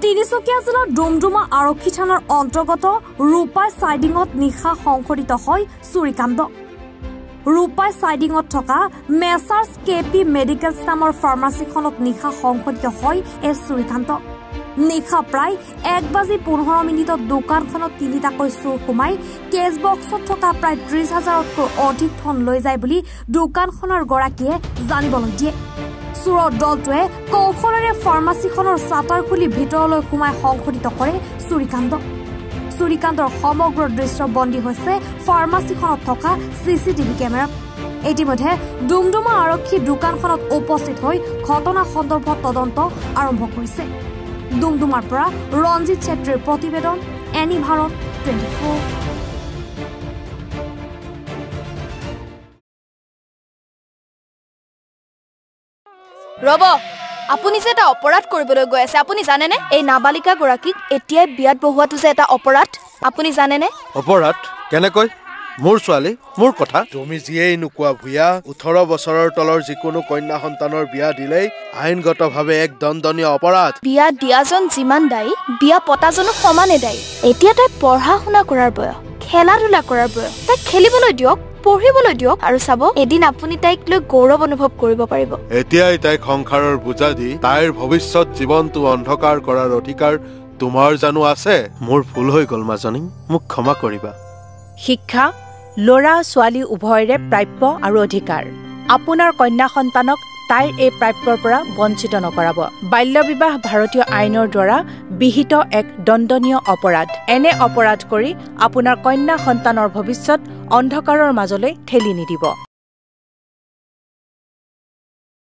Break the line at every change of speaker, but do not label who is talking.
তিনিচুকীয়া জিলাৰ ডুমডুমা আৰক্ষী থানাৰ অন্তৰ্গত ৰূপাই চাইডিঙত নিশা সংঘটিত হয় চুৰিকাণ্ড। ৰূপাই চাইডিঙত থকা মেচাৰ্ছ কেপি মেডিকেলছ নামৰ ফাৰ্মাচীখনত নিশা সংঘটিত হয় এই চুৰিকাণ্ড। নিশা প্ৰায় 1:15 দোকানখনত তিনিটাকৈ চোৰ সোমাই কেছ বক্সত থকা প্ৰায় 30,000তকৈ অধিক ধন লৈ যায় বুলি দোকানখনৰ গৰাকীয়ে জানিবলৈ দিয়ে। চোৰৰ দলটোৱে কৌশলেৰে ফাৰ্মাচীখনৰ চাটাৰ খুলি ভিতৰলৈ সোমাই সংঘটিত কৰে চুৰিকাণ্ডৰ সমগ্ৰ দৃশ্য বন্দী হৈছে ফাৰ্মাচীখনত থকা CCTV কেমেৰাত। ইতিমধ্যে ডুমডুমা আৰক্ষী দোকানখনত উপস্থিত হৈ ঘটনা সন্দৰ্ভত তদন্ত আৰম্ভ কৰিছে। ডুমডুমাৰ পৰা ৰঞ্জিত চেত্ৰীৰ প্ৰতিবেদন, এনি ভাৰত 24।
ৰব, আপুনি যে এটা অপৰাধ কৰিবলৈ গৈ আছে, আপুনি জানেনে? এই নাবালিকা গৰাকীক এতিয়াই বিয়াত বহোৱাটো যে এটা অপৰাধ, আপুনি জানেনে?
অপৰাধ কেনেকৈ? মোৰ ছোৱালী, মোৰ কথা। তুমি যিয়েই নোকোৱা ভূঞা, 18 বছৰৰ তলৰ যিকোনো কন্যা সন্তানৰ বিয়া দিলেই আইনগতভাৱে এক দণ্ডনীয় অপৰাধ।
বিয়া দিয়াজন যিমান দায়ী, বিয়া পতাজনো সমানে দায়ী। এতিয়া তাই পঢ়া শুনা কৰাৰ বয়স, খেলা ধূলা কৰাৰ বয়স। তাইক খেলিবলৈ দিয়ক, পঢ়িবলৈ দিয়ক, আৰু চাব এদিন আপুনি তাইক লৈ গৌৰৱ অনুভৱ কৰিব পাৰিব।
এতিয়াই তাইক সংসাৰৰ বোজা দি তাইৰ ভৱিষ্যত জীৱনটো অন্ধকাৰ কৰাৰ অধিকাৰ তোমাৰ জানো আছে? মোৰ ভুল হৈ গ'ল মাজনী, মোক ক্ষমা কৰিবা।
শিক্ষা ল'ৰা ছোৱালী উভয়ৰে প্ৰাপ্য আৰু অধিকাৰ। আপোনাৰ কন্যা সন্তানক তাইৰ এই প্ৰাপ্যৰ পৰা বঞ্চিত নকৰাব। বাল্য বিবাহ ভাৰতীয় আইনৰ দ্বাৰা বিহিত এক দণ্ডনীয় অপৰাধ। এনে অপৰাধ কৰি আপোনাৰ কন্যা সন্তানৰ ভৱিষ্যত অন্ধকাৰৰ মাজলৈ ঠেলি নিদিব।